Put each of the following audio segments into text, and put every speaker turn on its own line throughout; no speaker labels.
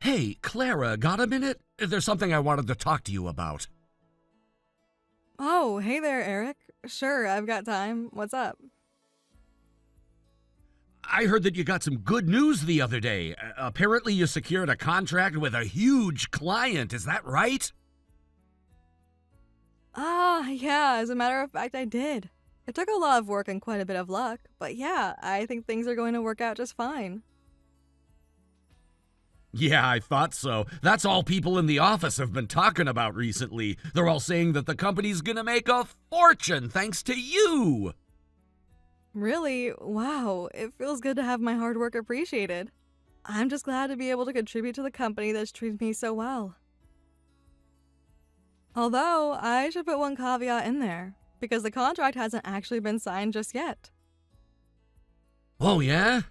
Hey, Clara, got a minute? There's something I wanted to talk to you about.
Oh, hey there, Eric. Sure, I've got time. What's up?
I heard that you got some good news the other day. Apparently you secured a contract with a huge client, is that right?
Yeah, as a matter of fact, I did. It took a lot of work and quite a bit of luck, but yeah, I think things are going to work out just fine.
Yeah, I thought so. That's all people in the office have been talking about recently. They're all saying that the company's gonna make a fortune thanks to you.
Really? Wow, it feels good to have my hard work appreciated. I'm just glad to be able to contribute to the company that's treated me so well. Although, I should put one caveat in there, because the contract hasn't actually been signed just yet.
Oh, yeah?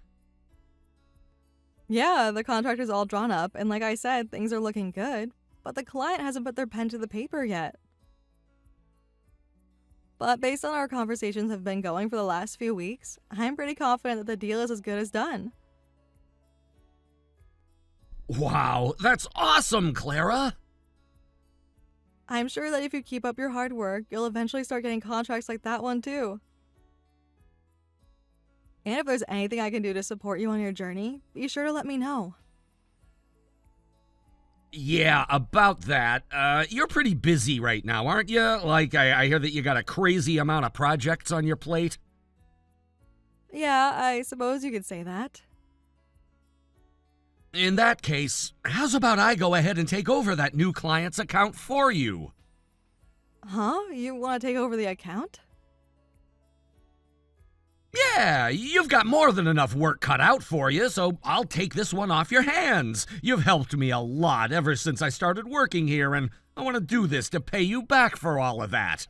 Yeah, the contract is all drawn up, and like I said, things are looking good, but the client hasn't put their pen to the paper yet. But based on our conversations have been going for the last few weeks, I'm pretty confident that the deal is as good as done.
Wow, that's awesome, Clara!
I'm sure that if you keep up your hard work, you'll eventually start getting contracts like that one too. And if there's anything I can do to support you on your journey, be sure to let me know.
Yeah, about that. You're pretty busy right now, aren't you? Like, I hear that you got a crazy amount of projects on your plate.
Yeah, I suppose you could say that.
In that case, how's about I go ahead and take over that new client's account for you?
Huh? You want to take over the account?
Yeah, you've got more than enough work cut out for you, so I'll take this one off your hands. You've helped me a lot ever since I started working here, and I want to do this to pay you back for all of that.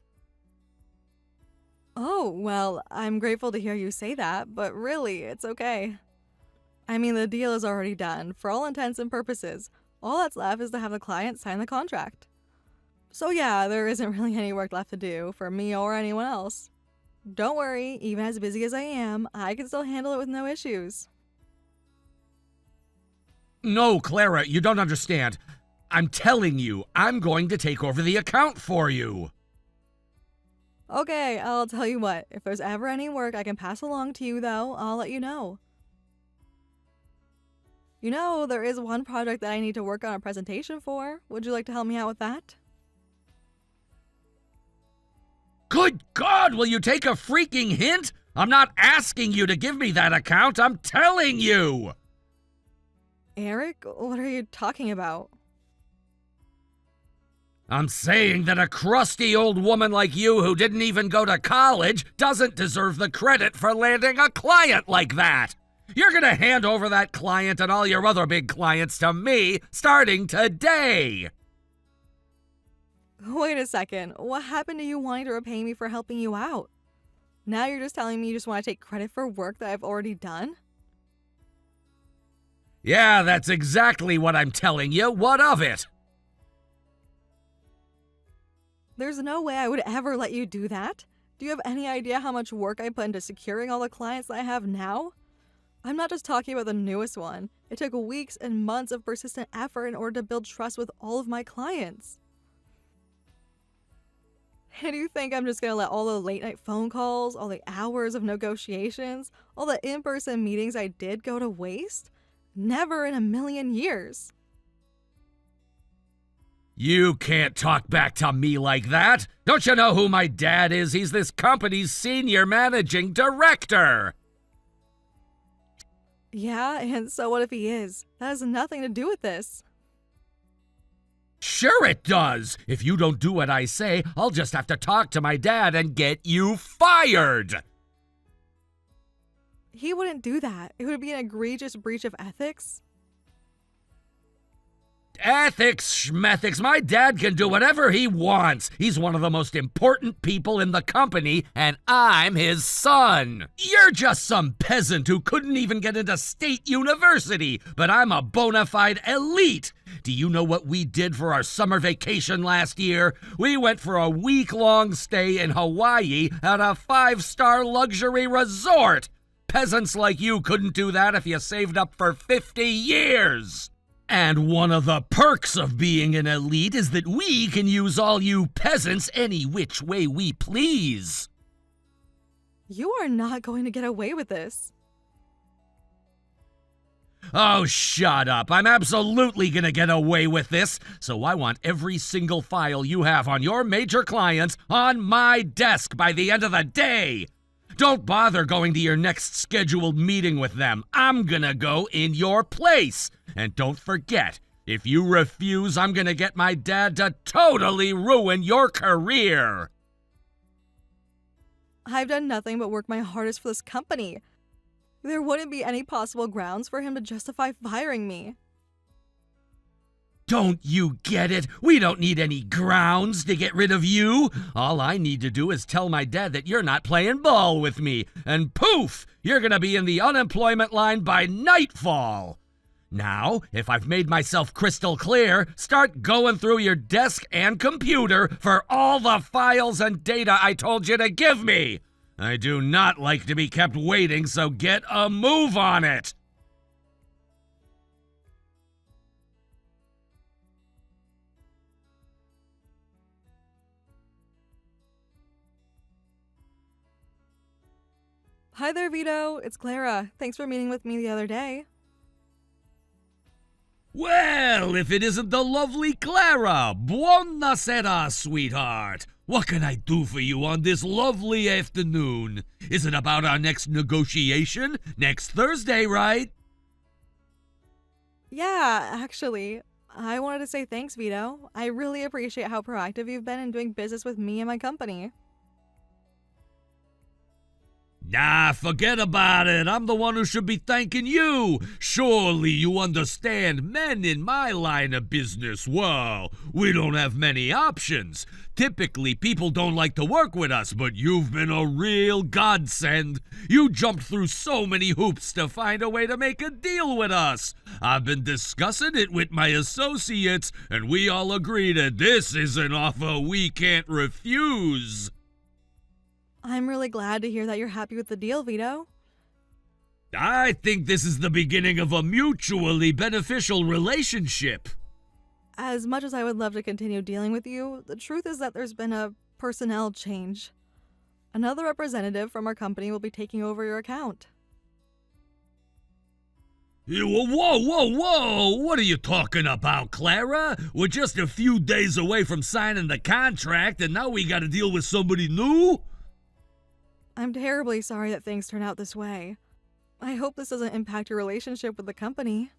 Oh, well, I'm grateful to hear you say that, but really, it's okay. I mean, the deal is already done, for all intents and purposes. All that's left is to have the client sign the contract. So yeah, there isn't really any work left to do, for me or anyone else. Don't worry, even as busy as I am, I can still handle it with no issues.
No, Clara, you don't understand. I'm telling you, I'm going to take over the account for you.
Okay, I'll tell you what, if there's ever any work I can pass along to you though, I'll let you know. You know, there is one project that I need to work on a presentation for. Would you like to help me out with that?
Good God, will you take a freaking hint? I'm not asking you to give me that account, I'm telling you!
Eric, what are you talking about?
I'm saying that a crusty old woman like you who didn't even go to college doesn't deserve the credit for landing a client like that! You're gonna hand over that client and all your other big clients to me starting today!
Wait a second, what happened to you wanting to repay me for helping you out? Now you're just telling me you just want to take credit for work that I've already done?
Yeah, that's exactly what I'm telling you. What of it?
There's no way I would ever let you do that. Do you have any idea how much work I put into securing all the clients that I have now? I'm not just talking about the newest one. It took weeks and months of persistent effort in order to build trust with all of my clients. And you think I'm just gonna let all the late night phone calls, all the hours of negotiations, all the in-person meetings I did go to waste? Never in a million years.
You can't talk back to me like that. Don't you know who my dad is? He's this company's senior managing director.
Yeah, and so what if he is? That has nothing to do with this.
Sure it does. If you don't do what I say, I'll just have to talk to my dad and get you fired.
He wouldn't do that. It would be an egregious breach of ethics.
Ethics, schmethics, my dad can do whatever he wants. He's one of the most important people in the company, and I'm his son. You're just some peasant who couldn't even get into state university, but I'm a bona fide elite. Do you know what we did for our summer vacation last year? We went for a week-long stay in Hawaii at a 5-star luxury resort. Peasants like you couldn't do that if you saved up for 50 years. And one of the perks of being an elite is that we can use all you peasants any which way we please.
You are not going to get away with this.
Oh, shut up. I'm absolutely gonna get away with this, so I want every single file you have on your major clients on my desk by the end of the day. Don't bother going to your next scheduled meeting with them. I'm gonna go in your place. And don't forget, if you refuse, I'm gonna get my dad to totally ruin your career.
I've done nothing but work my hardest for this company. There wouldn't be any possible grounds for him to justify firing me.
Don't you get it? We don't need any grounds to get rid of you. All I need to do is tell my dad that you're not playing ball with me, and poof, you're gonna be in the unemployment line by nightfall. Now, if I've made myself crystal clear, start going through your desk and computer for all the files and data I told you to give me. I do not like to be kept waiting, so get a move on it.
Hi there, Vito. It's Clara. Thanks for meeting with me the other day.
Well, if it isn't the lovely Clara, buonasera, sweetheart. What can I do for you on this lovely afternoon? Is it about our next negotiation? Next Thursday, right?
Yeah, actually, I wanted to say thanks, Vito. I really appreciate how proactive you've been in doing business with me and my company.
Nah, forget about it. I'm the one who should be thanking you. Surely you understand, men in my line of business, well, we don't have many options. Typically, people don't like to work with us, but you've been a real godsend. You jumped through so many hoops to find a way to make a deal with us. I've been discussing it with my associates, and we all agree that this is an offer we can't refuse.
I'm really glad to hear that you're happy with the deal, Vito.
I think this is the beginning of a mutually beneficial relationship.
As much as I would love to continue dealing with you, the truth is that there's been a personnel change. Another representative from our company will be taking over your account.
Whoa! What are you talking about, Clara? We're just a few days away from signing the contract, and now we gotta deal with somebody new?
I'm terribly sorry that things turn out this way. I hope this doesn't impact your relationship with the company.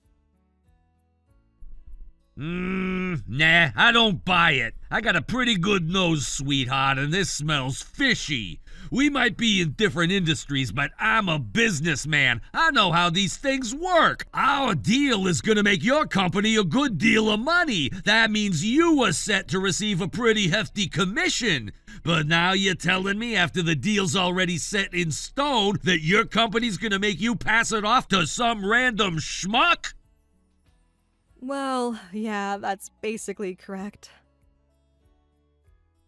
Nah, I don't buy it. I got a pretty good nose, sweetheart, and this smells fishy. We might be in different industries, but I'm a businessman. I know how these things work. Our deal is gonna make your company a good deal of money. That means you are set to receive a pretty hefty commission. But now you're telling me after the deal's already set in stone that your company's gonna make you pass it off to some random schmuck?
Well, yeah, that's basically correct.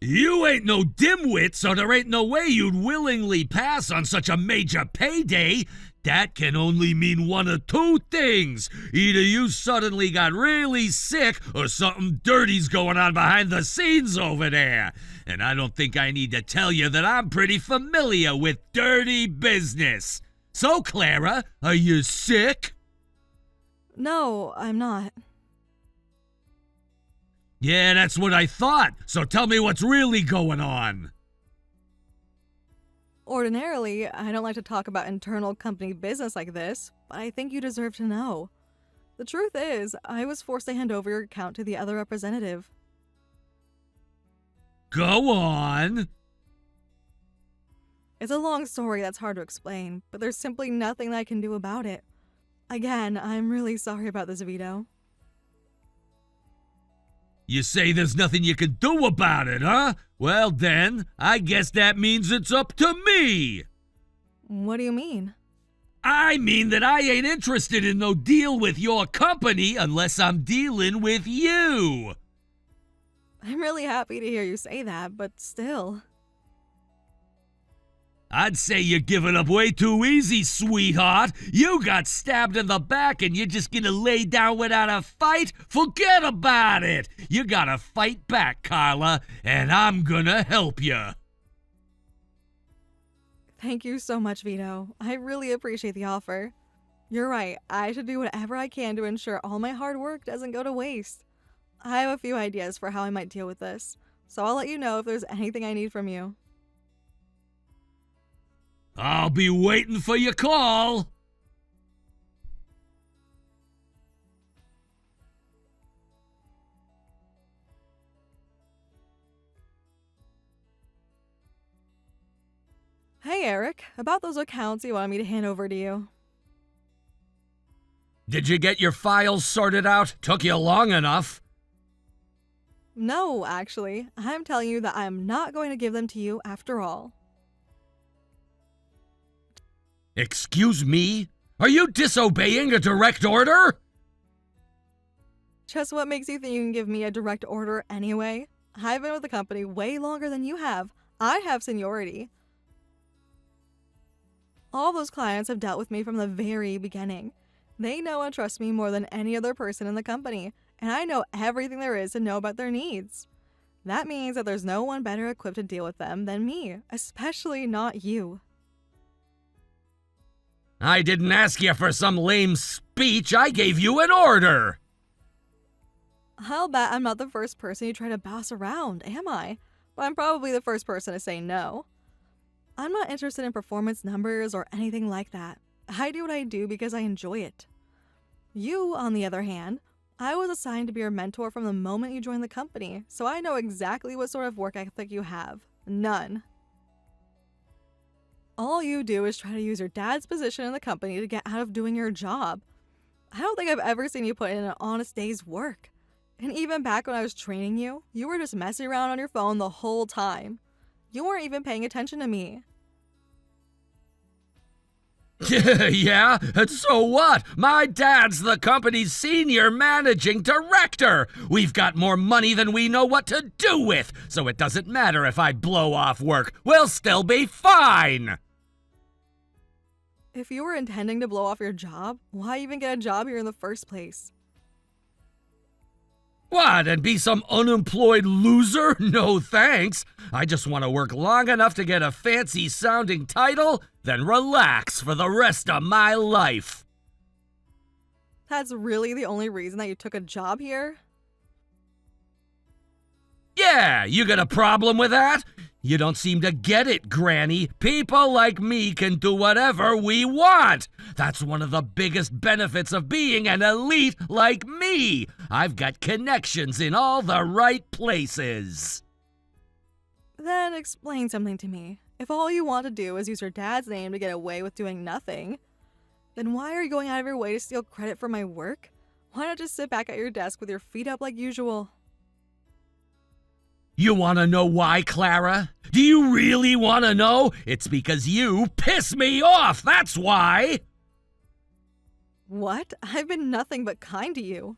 You ain't no dimwit, so there ain't no way you'd willingly pass on such a major payday. That can only mean one of two things. Either you suddenly got really sick or something dirty's going on behind the scenes over there. And I don't think I need to tell you that I'm pretty familiar with dirty business. So, Clara, are you sick?
No, I'm not.
Yeah, that's what I thought. So tell me what's really going on.
Ordinarily, I don't like to talk about internal company business like this, but I think you deserve to know. The truth is, I was forced to hand over your account to the other representative.
Go on.
It's a long story that's hard to explain, but there's simply nothing that I can do about it. Again, I'm really sorry about this, Vito.
You say there's nothing you can do about it, huh? Well then, I guess that means it's up to me.
What do you mean?
I mean that I ain't interested in no deal with your company unless I'm dealing with you.
I'm really happy to hear you say that, but still.
I'd say you're giving up way too easy, sweetheart. You got stabbed in the back and you're just gonna lay down without a fight? Forget about it. You gotta fight back, Carla, and I'm gonna help you.
Thank you so much, Vito. I really appreciate the offer. You're right. I should do whatever I can to ensure all my hard work doesn't go to waste. I have a few ideas for how I might deal with this, so I'll let you know if there's anything I need from you.
I'll be waiting for your call.
Hey, Eric. About those accounts you wanted me to hand over to you.
Did you get your files sorted out? Took you long enough.
No, actually. I'm telling you that I'm not going to give them to you after all.
Excuse me? Are you disobeying a direct order?
Just what makes you think you can give me a direct order anyway? I've been with the company way longer than you have. I have seniority. All those clients have dealt with me from the very beginning. They know and trust me more than any other person in the company, and I know everything there is to know about their needs. That means that there's no one better equipped to deal with them than me, especially not you.
I didn't ask you for some lame speech. I gave you an order.
I'll bet I'm not the first person you try to boss around, am I? But I'm probably the first person to say no. I'm not interested in performance numbers or anything like that. I do what I do because I enjoy it. You, on the other hand, I was assigned to be your mentor from the moment you joined the company, so I know exactly what sort of work ethic you have. None. All you do is try to use your dad's position in the company to get out of doing your job. I don't think I've ever seen you put in an honest day's work. And even back when I was training you, you were just messing around on your phone the whole time. You weren't even paying attention to me.
Yeah, and so what? My dad's the company's senior managing director. We've got more money than we know what to do with, so it doesn't matter if I blow off work. We'll still be fine.
If you were intending to blow off your job, why even get a job here in the first place?
What, and be some unemployed loser? No thanks. I just want to work long enough to get a fancy-sounding title, then relax for the rest of my life.
That's really the only reason that you took a job here?
Yeah, you got a problem with that? You don't seem to get it, Granny. People like me can do whatever we want. That's one of the biggest benefits of being an elite like me. I've got connections in all the right places.
Then explain something to me. If all you want to do is use your dad's name to get away with doing nothing, then why are you going out of your way to steal credit for my work? Why not just sit back at your desk with your feet up like usual?
You want to know why, Clara? Do you really want to know? It's because you piss me off, that's why!
What? I've been nothing but kind to you.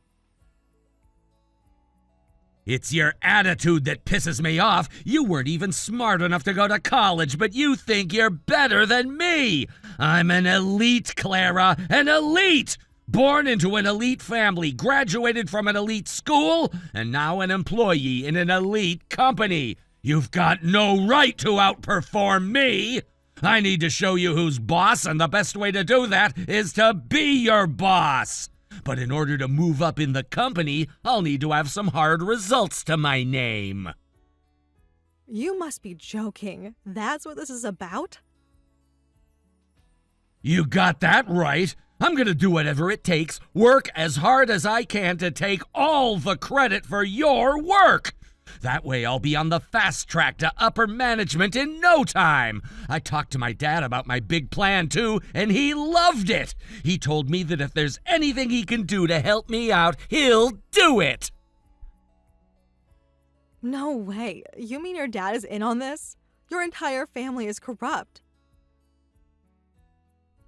It's your attitude that pisses me off. You weren't even smart enough to go to college, but you think you're better than me. I'm an elite, Clara, an elite! Born into an elite family, graduated from an elite school, and now an employee in an elite company. You've got no right to outperform me. I need to show you who's boss, and the best way to do that is to be your boss. But in order to move up in the company, I'll need to have some hard results to my name.
You must be joking. That's what this is about?
You got that right. I'm gonna do whatever it takes, work as hard as I can to take all the credit for your work. That way I'll be on the fast track to upper management in no time. I talked to my dad about my big plan too, and he loved it. He told me that if there's anything he can do to help me out, he'll do it.
No way. You mean your dad is in on this? Your entire family is corrupt.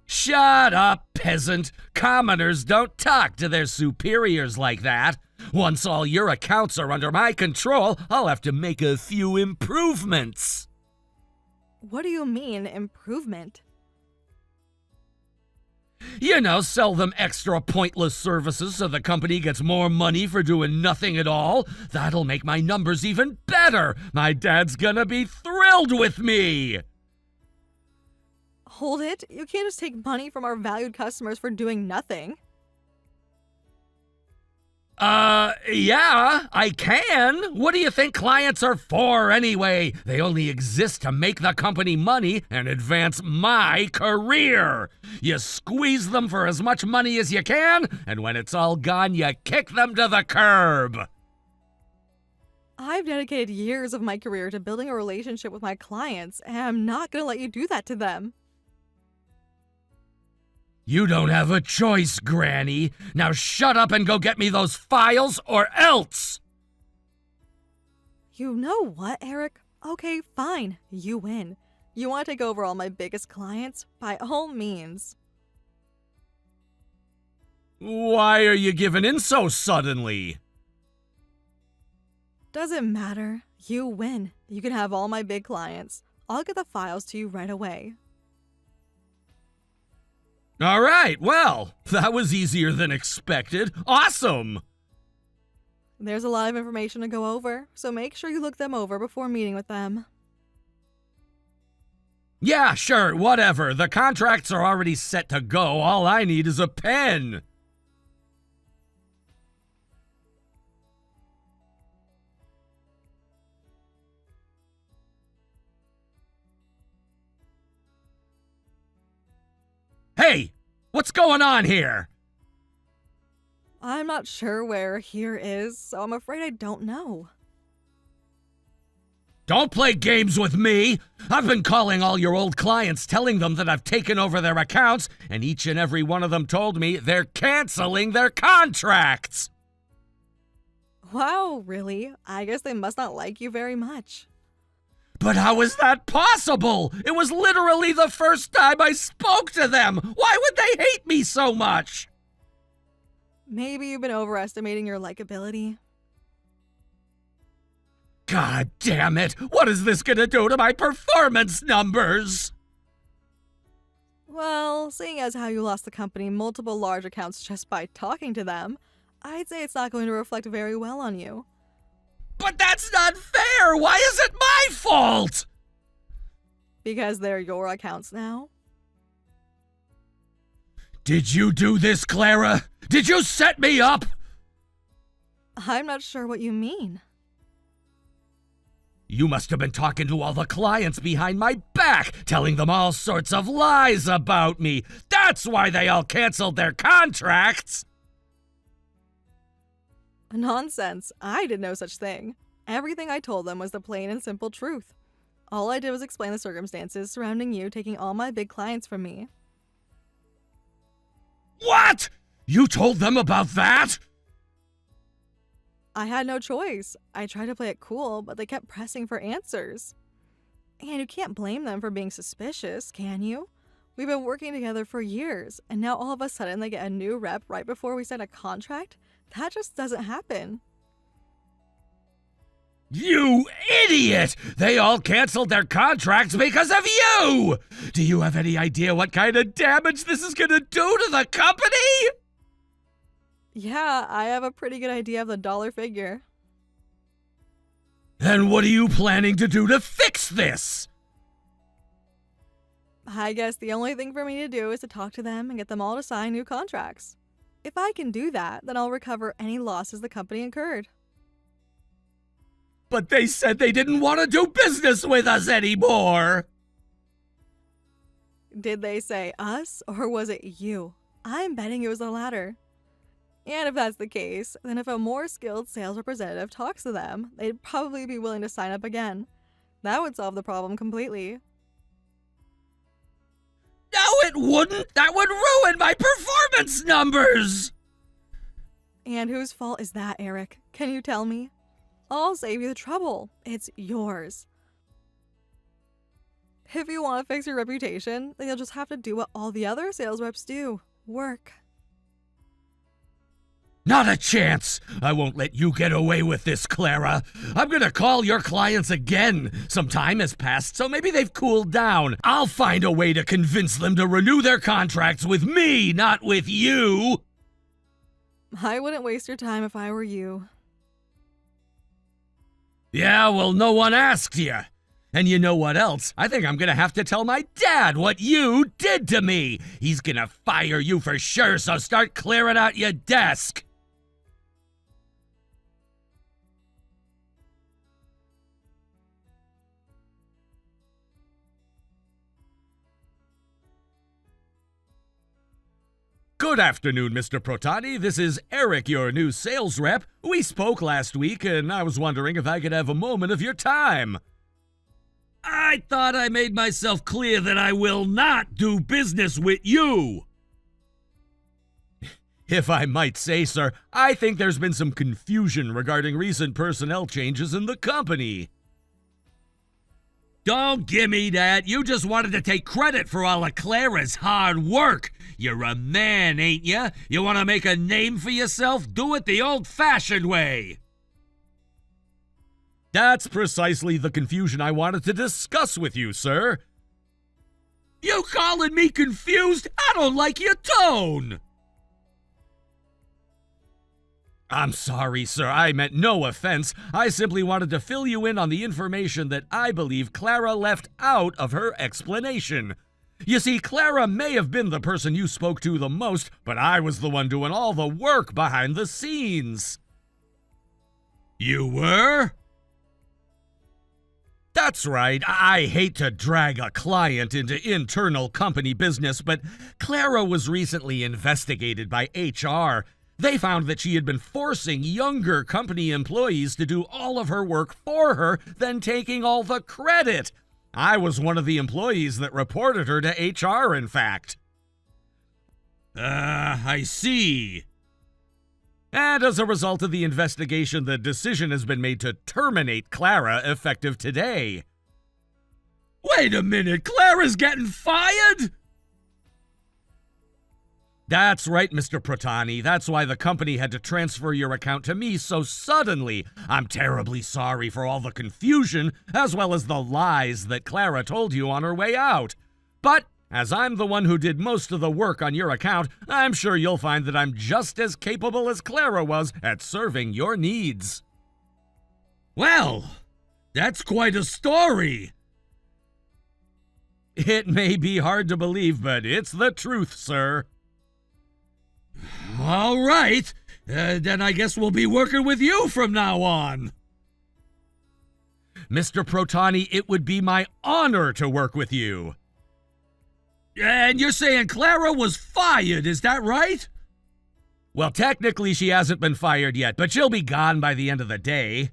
Shut up, peasant. Commoners don't talk to their superiors like that. Once all your accounts are under my control, I'll have to make a few improvements.
What do you mean, improvement?
You know, sell them extra pointless services so the company gets more money for doing nothing at all. That'll make my numbers even better. My dad's gonna be thrilled with me.
Hold it, you can't just take money from our valued customers for doing nothing.
Yeah, I can. What do you think clients are for anyway? They only exist to make the company money and advance my career. You squeeze them for as much money as you can, and when it's all gone, you kick them to the curb.
I've dedicated years of my career to building a relationship with my clients, and I'm not gonna let you do that to them.
You don't have a choice, Granny. Now shut up and go get me those files or else!
You know what, Eric? Okay, fine. You win. You want to take over all my biggest clients? By all means.
Why are you giving in so suddenly?
Doesn't matter. You win. You can have all my big clients. I'll get the files to you right away.
All right, well, that was easier than expected. Awesome!
There's a lot of information to go over, so make sure you look them over before meeting with them.
Yeah, sure, whatever. The contracts are already set to go. All I need is a pen. Hey, what's going on here?
I'm not sure where here is, so I'm afraid I don't know.
Don't play games with me! I've been calling all your old clients, telling them that I've taken over their accounts, and each and every one of them told me they're canceling their contracts!
Wow, really? I guess they must not like you very much.
But how is that possible? It was literally the first time I spoke to them! Why would they hate me so much?
Maybe you've been overestimating your likability.
God damn it! What is this gonna do to my performance numbers?
Well, seeing as how you lost the company multiple large accounts just by talking to them, I'd say it's not going to reflect very well on you.
But that's not fair! Why is it my fault?
Because they're your accounts now.
Did you do this, Clara? Did you set me up?
I'm not sure what you mean.
You must have been talking to all the clients behind my back, telling them all sorts of lies about me. That's why they all canceled their contracts.
Nonsense. I did no such thing. Everything I told them was the plain and simple truth. All I did was explain the circumstances surrounding you taking all my big clients from me.
What? You told them about that?
I had no choice. I tried to play it cool, but they kept pressing for answers. And you can't blame them for being suspicious, can you? We've been working together for years, and now all of a sudden they get a new rep right before we sign a contract? That just doesn't happen.
You idiot! They all canceled their contracts because of you! Do you have any idea what kind of damage this is gonna do to the company?
Yeah, I have a pretty good idea of the dollar figure.
And what are you planning to do to fix this?
I guess the only thing for me to do is to talk to them and get them all to sign new contracts. If I can do that, then I'll recover any losses the company incurred.
But they said they didn't want to do business with us anymore.
Did they say us, or was it you? I'm betting it was the latter. And if that's the case, then if a more skilled sales representative talks to them, they'd probably be willing to sign up again. That would solve the problem completely.
No, it wouldn't! That would ruin my performance numbers!
And whose fault is that, Eric? Can you tell me? I'll save you the trouble. It's yours. If you want to fix your reputation, then you'll just have to do what all the other sales reps do. Work.
Not a chance! I won't let you get away with this, Clara. I'm gonna call your clients again. Some time has passed, so maybe they've cooled down. I'll find a way to convince them to renew their contracts with me, not with you!
I wouldn't waste your time if I were you.
Yeah, well, no one asked you. And you know what else? I think I'm gonna have to tell my dad what you did to me. He's gonna fire you for sure, so start clearing out your desk. Good afternoon, Mr. Protani. This is Eric, your new sales rep. We spoke last week, and I was wondering if I could have a moment of your time. I thought I made myself clear that I will not do business with you. If I might say, sir, I think there's been some confusion regarding recent personnel changes in the company. Don't gimme that. You just wanted to take credit for all of Clara's hard work. You're a man, ain't ya? You want to make a name for yourself? Do it the old-fashioned way. That's precisely the confusion I wanted to discuss with you, sir. You calling me confused? I don't like your tone. I'm sorry, sir. I meant no offense. I simply wanted to fill you in on the information that I believe Clara left out of her explanation. You see, Clara may have been the person you spoke to the most, but I was the one doing all the work behind the scenes. You were? That's right. I hate to drag a client into internal company business, but Clara was recently investigated by HR. They found that she had been forcing younger company employees to do all of her work for her, then taking all the credit. I was one of the employees that reported her to HR, in fact. I see. And as a result of the investigation, the decision has been made to terminate Clara effective today. Wait a minute, Clara's getting fired? That's right, Mr. Protani. That's why the company had to transfer your account to me so suddenly. I'm terribly sorry for all the confusion, as well as the lies that Clara told you on her way out. But as I'm the one who did most of the work on your account, I'm sure you'll find that I'm just as capable as Clara was at serving your needs. Well, that's quite a story. It may be hard to believe, but it's the truth, sir. All right, then I guess we'll be working with you from now on. Mr. Protani, it would be my honor to work with you. And you're saying Clara was fired, is that right? Well, technically she hasn't been fired yet, but she'll be gone by the end of the day.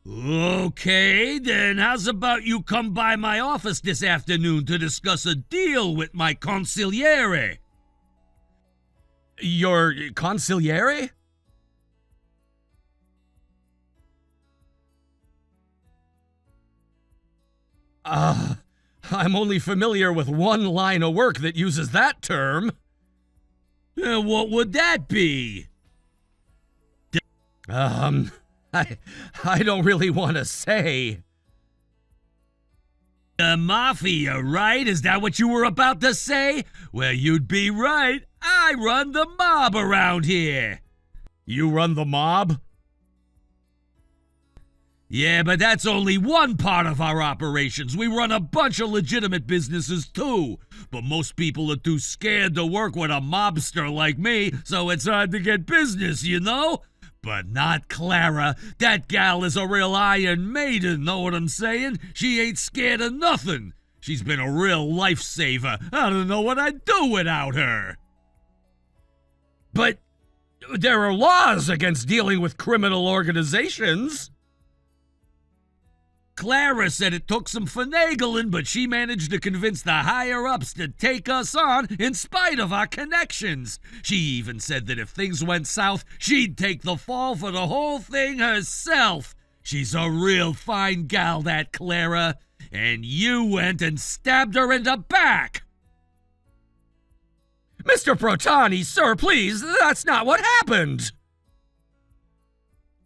Okay, then how's about you come by my office this afternoon to discuss a deal with my consigliere? Your consigliere? I'm only familiar with one line of work that uses that term. What would that be? I don't really want to say. The mafia, right? Is that what you were about to say? Well, you'd be right. I run the mob around here. You run the mob? Yeah, but that's only one part of our operations. We run a bunch of legitimate businesses too. But most people are too scared to work with a mobster like me, so it's hard to get business, you know? But not Clara. That gal is a real Iron Maiden, know what I'm saying? She ain't scared of nothing. She's been a real lifesaver. I don't know what I'd do without her. But there are laws against dealing with criminal organizations. Clara said it took some finagling, but she managed to convince the higher-ups to take us on in spite of our connections. She even said that if things went south, she'd take the fall for the whole thing herself. She's a real fine gal, that Clara. And you went and stabbed her in the back. Mr. Protani, sir, please, that's not what happened.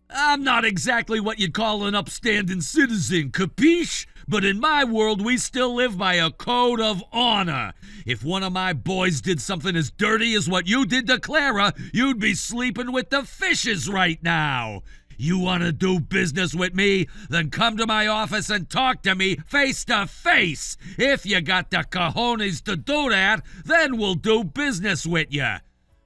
I'm not exactly what you'd call an upstanding citizen, capiche? But in my world, we still live by a code of honor. If one of my boys did something as dirty as what you did to Clara, you'd be sleeping with the fishes right now. You want to do business with me? Then come to my office and talk to me face to face. If you got the cojones to do that, then we'll do business with you.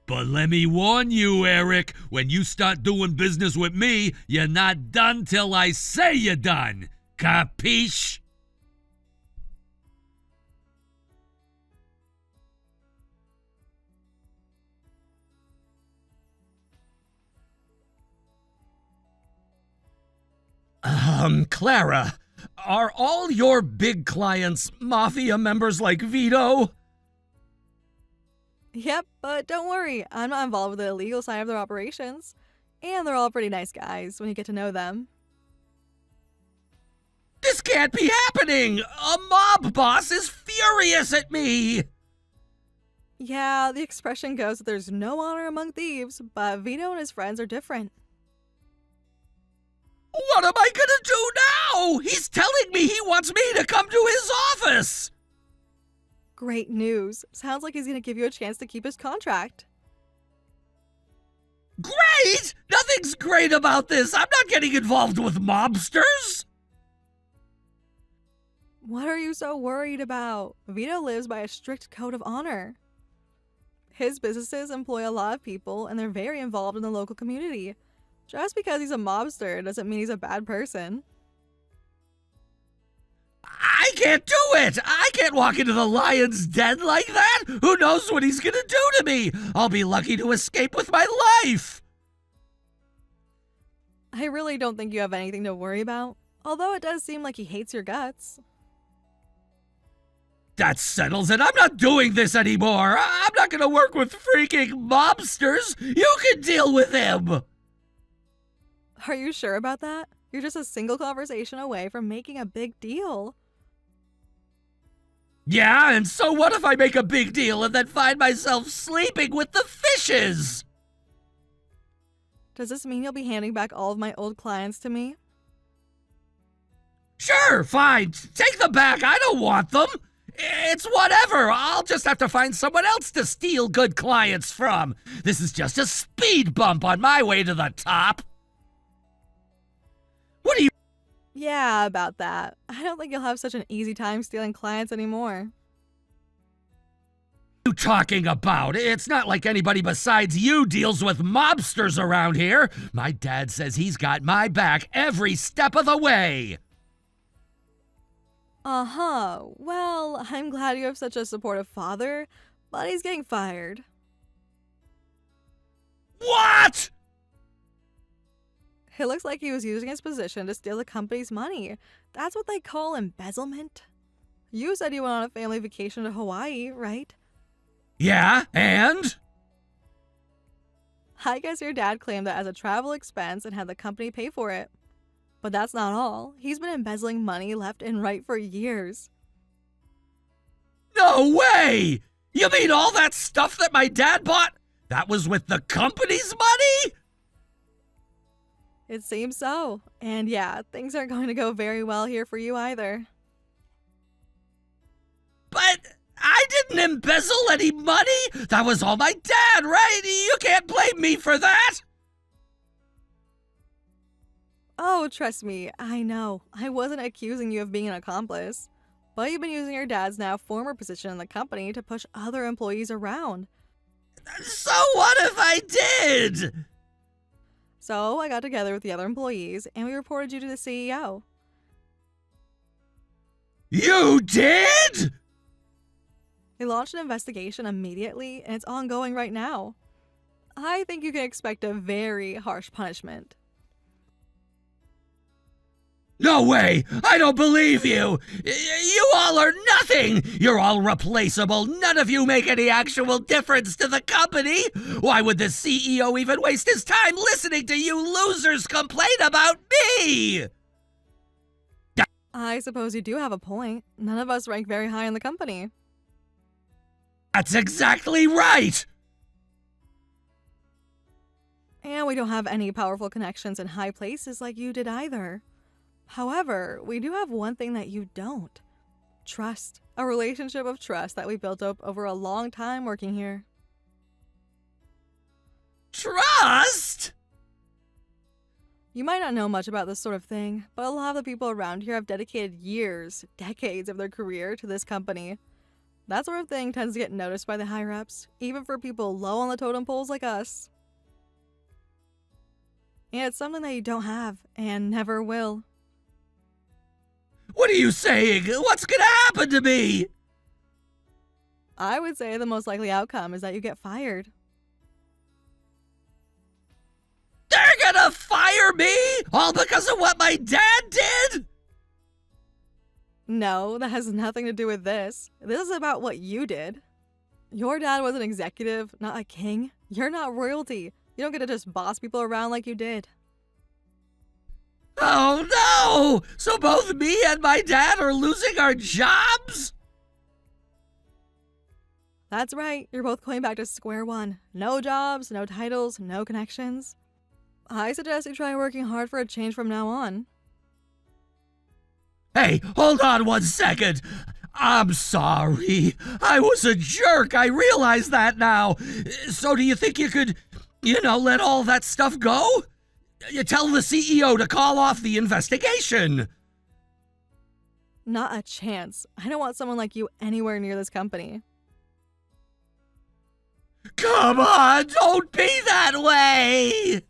But let me warn you, Eric, when you start doing business with me, you're not done till I say you're done. Capiche? Clara, are all your big clients mafia members like Vito?
Yep, but don't worry, I'm not involved with the illegal side of their operations. And they're all pretty nice guys when you get to know them.
This can't be happening! A mob boss is furious at me!
Yeah, the expression goes that there's no honor among thieves, but Vito and his friends are different.
What am I gonna do now? He's telling me he wants me to come to his office!
Great news. Sounds like he's gonna give you a chance to keep his contract.
Great! Nothing's great about this! I'm not getting involved with mobsters!
What are you so worried about? Vito lives by a strict code of honor. His businesses employ a lot of people, and they're very involved in the local community. Just because he's a mobster doesn't mean he's a bad person.
I can't do it! I can't walk into the lion's den like that! Who knows what he's gonna do to me? I'll be lucky to escape with my life!
I really don't think you have anything to worry about, although it does seem like he hates your guts.
That settles it. I'm not doing this anymore. I'm not gonna work with freaking mobsters. You can deal with him.
Are you sure about that? You're just a single conversation away from making a big deal.
Yeah, and so what if I make a big deal and then find myself sleeping with the fishes?
Does this mean you'll be handing back all of my old clients to me?
Sure, fine. Take them back. I don't want them. It's whatever. I'll just have to find someone else to steal good clients from. This is just a speed bump on my way to the top. What are you
Yeah, about that. I don't think you'll have such an easy time stealing clients anymore.
talking about? It's not like anybody besides you deals with mobsters around here. My dad says he's got my back every step of the way.
Uh-huh. Well, I'm glad you have such a supportive father, but he's getting fired.
What?
It looks like he was using his position to steal the company's money. That's what they call embezzlement. You said you went on a family vacation to Hawaii, right?
Yeah, and?
I guess your dad claimed that as a travel expense and had the company pay for it. But that's not all. He's been embezzling money left and right for years.
No way! You mean all that stuff that my dad bought? That was with the company's money?
It seems so. And yeah, things aren't going to go very well here for you either.
But I didn't embezzle any money. That was all my dad, right? You can't blame me for that.
Oh, trust me, I know. I wasn't accusing you of being an accomplice. But you've been using your dad's now former position in the company to push other employees around.
So what if I did?
So I got together with the other employees and we reported you to the CEO.
You did?
They launched an investigation immediately and it's ongoing right now. I think you can expect a very harsh punishment.
No way! I don't believe you! You all are nothing! You're all replaceable! None of you make any actual difference to the company! Why would the CEO even waste his time listening to you losers complain about me?
I suppose you do have a point. None of us rank very high in the company.
That's exactly right!
And we don't have any powerful connections in high places like you did either. However, we do have one thing that you don't. Trust. A relationship of trust that we built up over a long time working here.
Trust?
You might not know much about this sort of thing, but a lot of the people around here have dedicated years, decades of their career to this company. That sort of thing tends to get noticed by the higher-ups, even for people low on the totem poles like us. And it's something that you don't have, and never will.
What are you saying? What's gonna happen to me?
I would say the most likely outcome is that you get fired.
They're gonna fire me? All because of what my dad did?
No, that has nothing to do with this. This is about what you did. Your dad was an executive, not a king. You're not royalty. You don't get to just boss people around like you did.
Oh no! So both me and my dad are losing our jobs?
That's right, you're both going back to square one. No jobs, no titles, no connections. I suggest you try working hard for a change from now on.
Hey, hold on 1 second. I'm sorry. I was a jerk. I realize that now. So do you think you could, let all that stuff go? You tell the CEO to call off the investigation.
Not a chance. I don't want someone like you anywhere near this company.
Come on, don't be that way!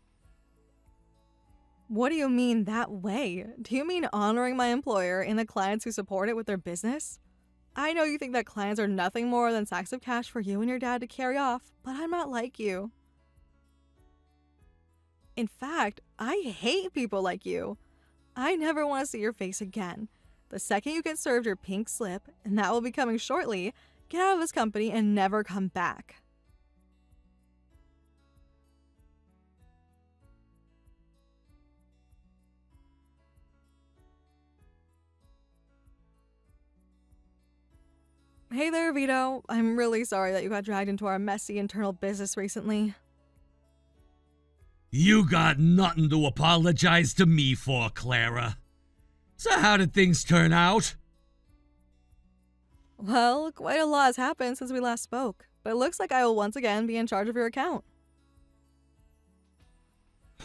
What do you mean that way? Do you mean honoring my employer and the clients who support it with their business? I know you think that clients are nothing more than sacks of cash for you and your dad to carry off, but I'm not like you. In fact, I hate people like you. I never want to see your face again. The second you get served your pink slip, and that will be coming shortly, get out of this company and never come back. Hey there, Vito. I'm really sorry that you got dragged into our messy internal business recently.
You got nothing to apologize to me for, Clara. So how did things turn out?
Well, quite a lot has happened since we last spoke, but it looks like I will once again be in charge of your account.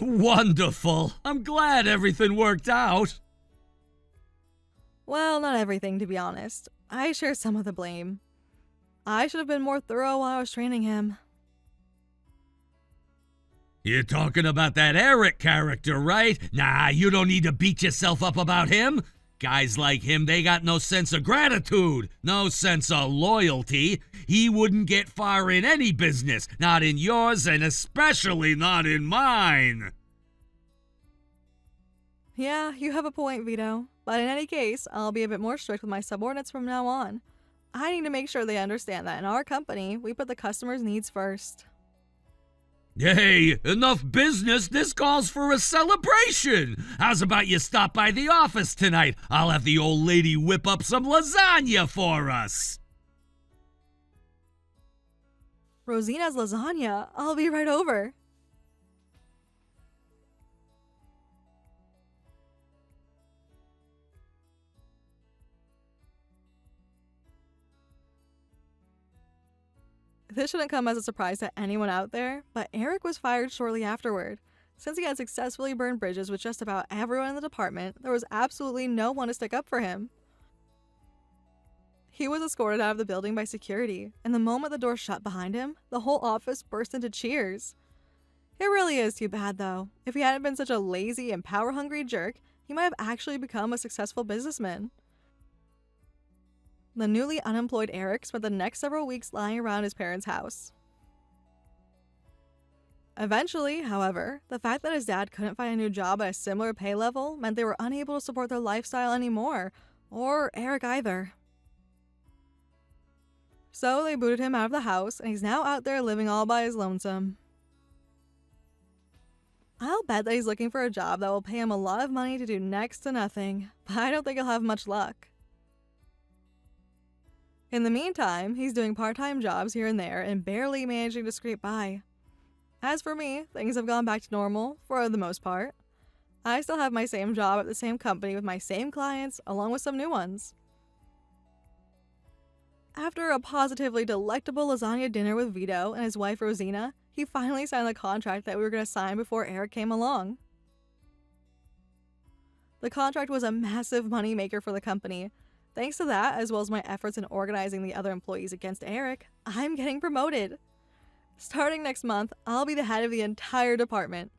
Wonderful. I'm glad everything worked out.
Well, not everything, to be honest. I share some of the blame. I should have been more thorough while I was training him.
You're talking about that Eric character, right? Nah, you don't need to beat yourself up about him. Guys like him, they got no sense of gratitude, no sense of loyalty. He wouldn't get far in any business, not in yours and especially not in mine.
Yeah, you have a point, Vito. But in any case, I'll be a bit more strict with my subordinates from now on. I need to make sure they understand that in our company, we put the customer's needs first.
Hey, enough business. This calls for a celebration. How's about you stop by the office tonight? I'll have the old lady whip up some lasagna for us.
Rosina's lasagna? I'll be right over. This shouldn't come as a surprise to anyone out there, but Eric was fired shortly afterward. Since he had successfully burned bridges with just about everyone in the department, there was absolutely no one to stick up for him. He was escorted out of the building by security, and the moment the door shut behind him, the whole office burst into cheers. It really is too bad, though. If he hadn't been such a lazy and power-hungry jerk, he might have actually become a successful businessman. The newly unemployed Eric spent the next several weeks lying around his parents' house. Eventually, however, the fact that his dad couldn't find a new job at a similar pay level meant they were unable to support their lifestyle anymore, or Eric either. So they booted him out of the house, and he's now out there living all by his lonesome. I'll bet that he's looking for a job that will pay him a lot of money to do next to nothing, but I don't think he'll have much luck. In the meantime, he's doing part-time jobs here and there and barely managing to scrape by. As for me, things have gone back to normal, for the most part. I still have my same job at the same company with my same clients, along with some new ones. After a positively delectable lasagna dinner with Vito and his wife Rosina, he finally signed the contract that we were going to sign before Eric came along. The contract was a massive moneymaker for the company. Thanks to that, as well as my efforts in organizing the other employees against Eric, I'm getting promoted. Starting next month, I'll be the head of the entire department.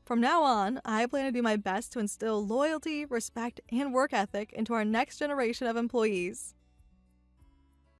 From now on, I plan to do my best to instill loyalty, respect, and work ethic into our next generation of employees.